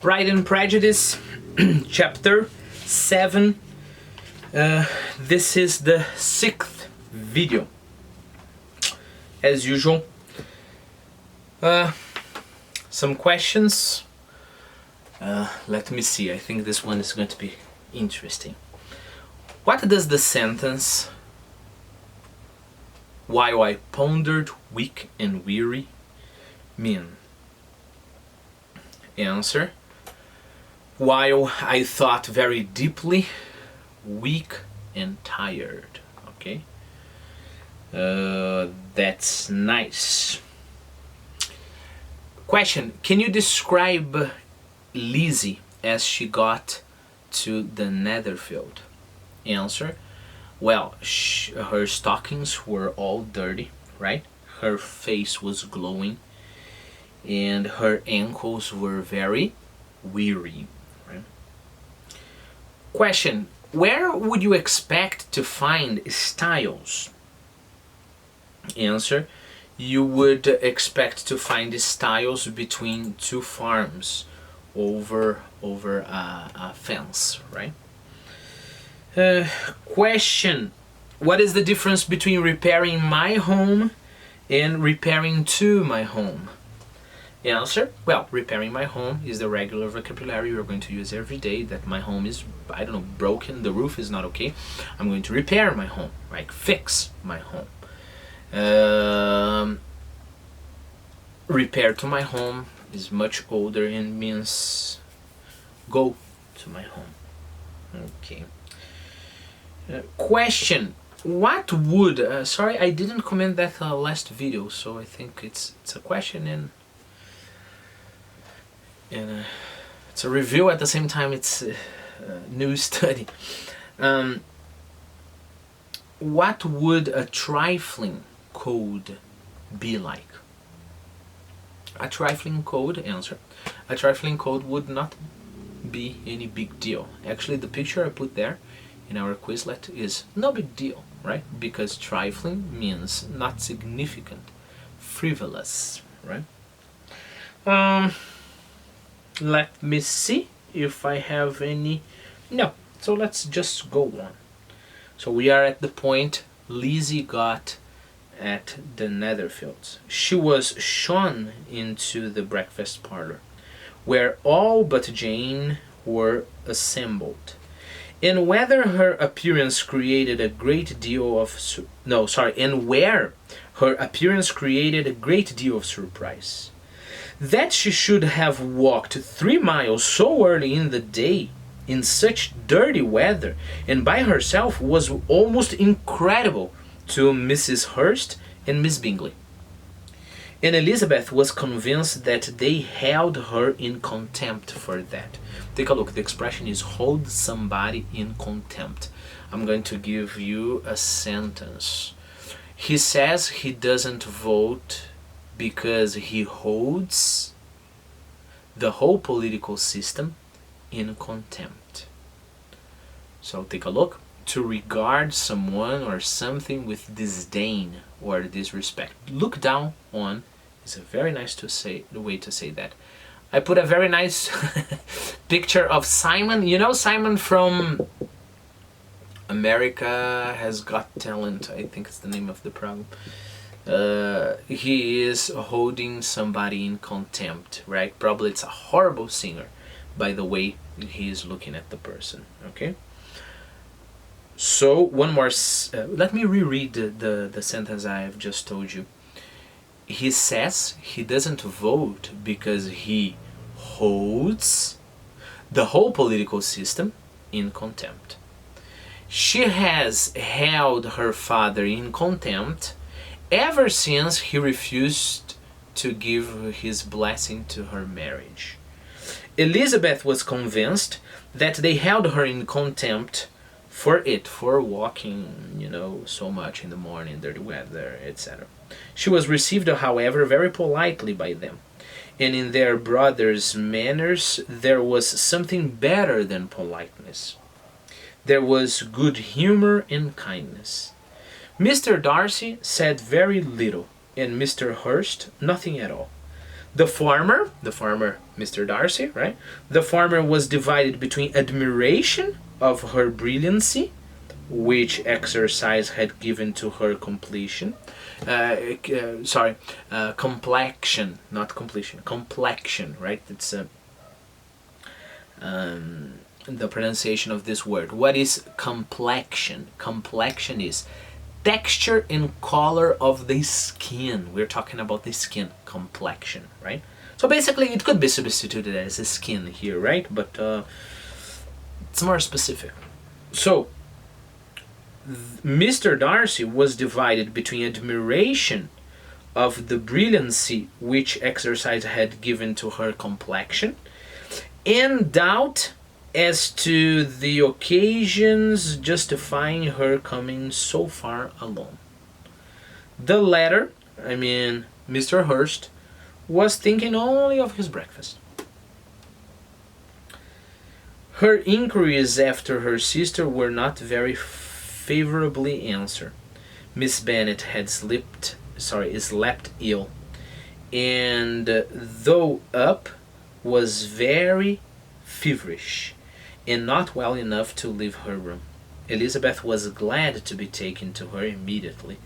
Pride and Prejudice, chapter 7. This is the 6th video. As usual, some questions. Let me see, I think this one is going to be interesting. What does the sentence, "While I pondered, weak and weary," mean? Answer: while I thought very deeply, weak and tired. Okay, that's nice. Question: can you describe Lizzie as she got to the Netherfield? Answer: well, her stockings were all dirty, right? Her face was glowing, and her ankles were very weary. Right? Question: where would you expect to find stiles? Answer: you would expect to find stiles between two farms over a fence, right? Question: what is the difference between repairing my home and repairing to my home? Answer: well, repairing my home is the regular vocabulary we're going to use every day. That my home is, I don't know, broken, the roof is not okay. I'm going to repair my home, like fix my home. Repair to my home is much older and means go to my home. Okay. Question: what would sorry, I didn't comment that last video, so I think it's a question and it's a review at the same time. It's a new study. What would a trifling code be like? A trifling code, answer: a trifling code would not be any big deal. Actually, the picture I put there in our Quizlet is no big deal, right? Because trifling means not significant, frivolous, right? Let me see if I have any. No, so let's just go on. So we are at the point Lizzie got at the Netherfields. She was shown into the breakfast parlour, where all but Jane were assembled. And whether her appearance created a great deal of and where her appearance created a great deal of surprise. That she should have walked 3 miles so early in the day, in such dirty weather, and by herself, was almost incredible to Mrs. Hurst and Miss Bingley. And Elizabeth was convinced that they held her in contempt for that. Take a look, the expression is hold somebody in contempt. I'm going to give you a sentence. He says he doesn't vote because he holds the whole political system in contempt. So take a look. To regard someone or something with disdain or disrespect. Look down on is a very nice way to say that. I put a very nice picture of Simon. You know Simon from America Has Got Talent. I think it's the name of the program. He is holding somebody in contempt, right? Probably it's a horrible singer by the way he is looking at the person. Okay. So one more. Let me reread the sentence I have just told you. He says he doesn't vote because he holds the whole political system in contempt. She has held her father in contempt ever since he refused to give his blessing to her marriage. Elizabeth was convinced that they held her in contempt for walking, so much in the morning, dirty weather, etc. She was received, however, very politely by them, and in their brother's manners there was something better than politeness. There was good humour and kindness. Mr. Darcy said very little, and Mr. Hurst nothing at all. The farmer, Mr. Darcy, right? The farmer was divided between admiration of her brilliancy, which exercise had given to her completion. Complexion, not completion. Complexion, right? It's the pronunciation of this word. What is complexion? Complexion is texture and color of the skin. We're talking about the skin. Complexion, right? So basically it could be substituted as a skin here, right? But it's more specific. So Mr. Darcy was divided between admiration of the brilliancy which exercise had given to her complexion and doubt as to the occasions justifying her coming so far alone. The latter, Mr. Hurst, was thinking only of his breakfast. Her inquiries after her sister were not very favorably answered. Miss Bennet had slept ill, and though up, was very feverish, and not well enough to leave her room. Elizabeth was glad to be taken to her immediately,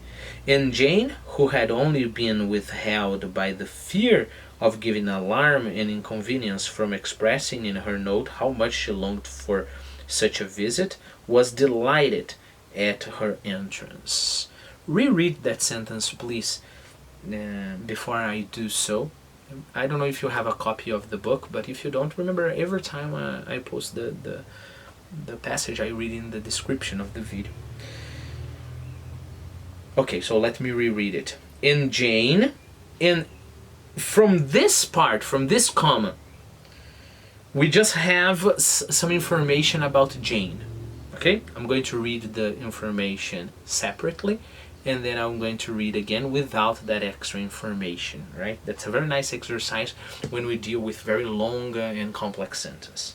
and Jane, who had only been withheld by the fear of giving alarm and inconvenience from expressing in her note how much she longed for such a visit, was delighted at her entrance. Reread that sentence, please, before I do so. I don't know if you have a copy of the book, but if you don't, remember every time I post the passage I read in the description of the video. Okay, so let me reread it. In Jane, from this part, from this comma, we just have some information about Jane. Okay, I'm going to read the information separately, and then I'm going to read again without that extra information, right? That's a very nice exercise when we deal with very long and complex sentences.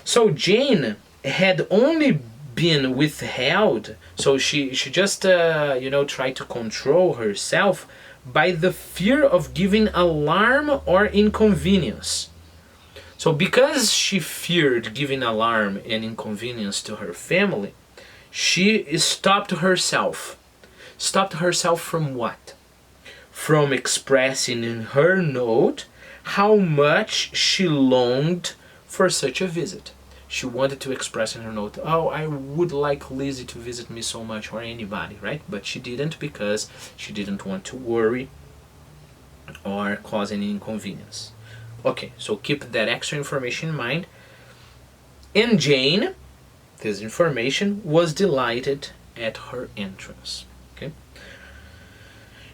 So Jane had only been withheld, so she just tried to control herself by the fear of giving alarm or inconvenience. So because she feared giving alarm and inconvenience to her family, she stopped herself. Stopped herself from what? From expressing in her note how much she longed for such a visit. She wanted to express in her note, oh, I would like Lizzie to visit me so much, or anybody, right? But she didn't, because she didn't want to worry or cause any inconvenience. Okay, so keep that extra information in mind. And Jane, this information, was delighted at her entrance. Okay.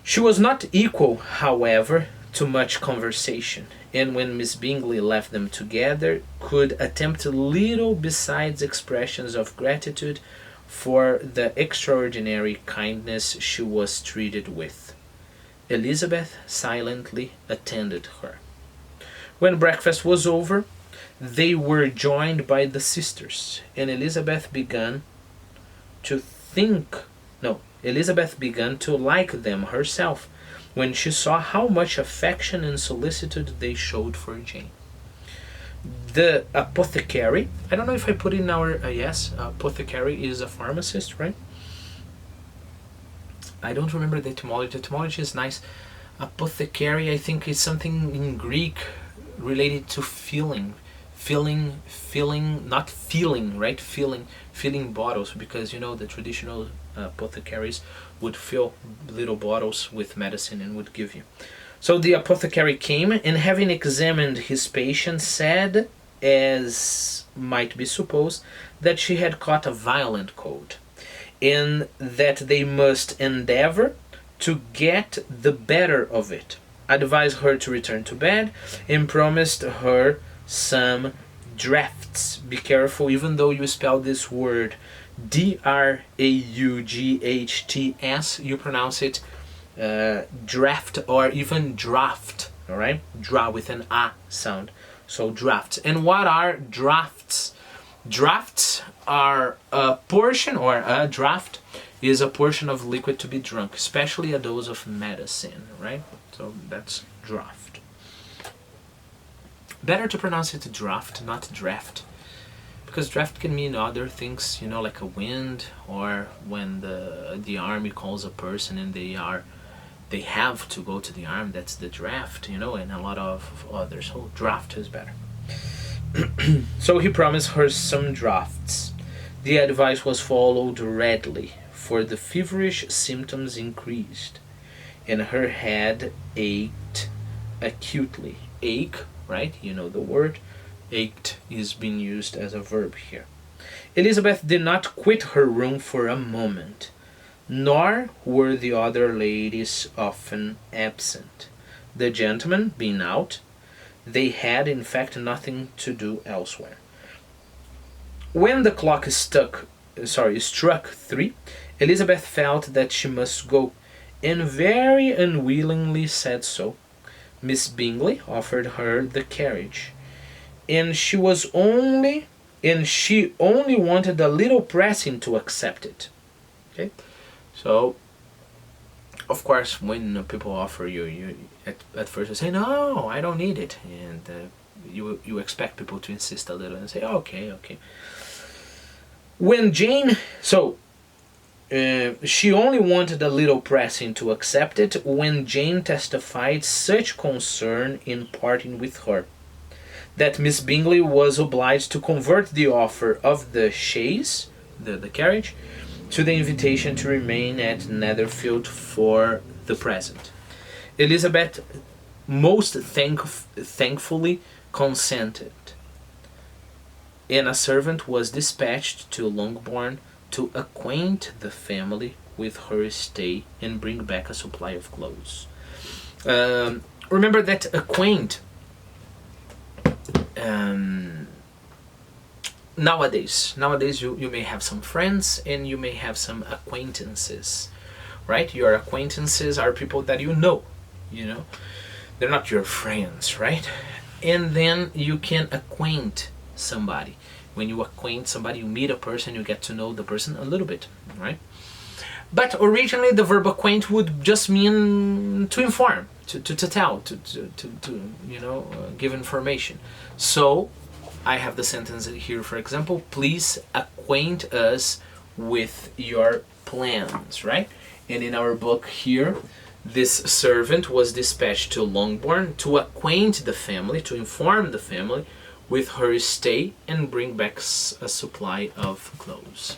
She was not equal, however, to much conversation, and when Miss Bingley left them together, could attempt little besides expressions of gratitude for the extraordinary kindness she was treated with. Elizabeth silently attended her. When breakfast was over, they were joined by the sisters, and Elizabeth began to like them herself when she saw how much affection and solicitude they showed for Jane. The apothecary, I don't know if I put in our, apothecary is a pharmacist, right? I don't remember the etymology. The etymology is nice. Apothecary, I think, is something in Greek related to feeling, not feeling, right? Filling bottles, because the traditional apothecaries would fill little bottles with medicine and would give you. So the apothecary came, and having examined his patient, said, as might be supposed, that she had caught a violent cold, and that they must endeavour to get the better of it, advised her to return to bed, and promised her some draughts. Be careful, even though you spell this word D-R-A-U-G-H-T-S, you pronounce it draft or even draft, all right? Draw with an A sound. So draughts. And what are draughts? Draughts are a portion, or a draught is a portion of liquid to be drunk, especially a dose of medicine, right? So that's draught. Better to pronounce it draft, not draft. Because draft can mean other things, you know, like a wind, or when the army calls a person and they have to go to the army, that's the draft, you know, and a lot of others. So draft is better. So he promised her some draughts. The advice was followed readily, for the feverish symptoms increased, and her head ached acutely. Ache, right? You know the word. Ached is being used as a verb here. Elizabeth did not quit her room for a moment, nor were the other ladies often absent. The gentlemen being out, they had in fact nothing to do elsewhere. When the clock struck 3, Elizabeth felt that she must go, and very unwillingly said so. Miss Bingley offered her the carriage, and she only wanted a little pressing to accept it. Okay, so of course when people offer you at first you say no, I don't need it, and you expect people to insist a little and say okay. When Jane, she only wanted a little pressing to accept it when Jane testified such concern in parting with her, that Miss Bingley was obliged to convert the offer of the chaise, the carriage, to the invitation to remain at Netherfield for the present. Elizabeth most thankfully consented, and a servant was dispatched to Longbourn to acquaint the family with her stay and bring back a supply of clothes. Remember that acquaint, nowadays you may have some friends and you may have some acquaintances, right? Your acquaintances are people that you know, they're not your friends, right? And then you can acquaint somebody. When you acquaint somebody, you meet a person, you get to know the person a little bit, right? But originally the verb acquaint would just mean to inform, to tell, to give information. So I have the sentence here, for example, please acquaint us with your plans, right? And in our book here, this servant was dispatched to Longbourn to acquaint the family, to inform the family with her stay and bring back a supply of clothes.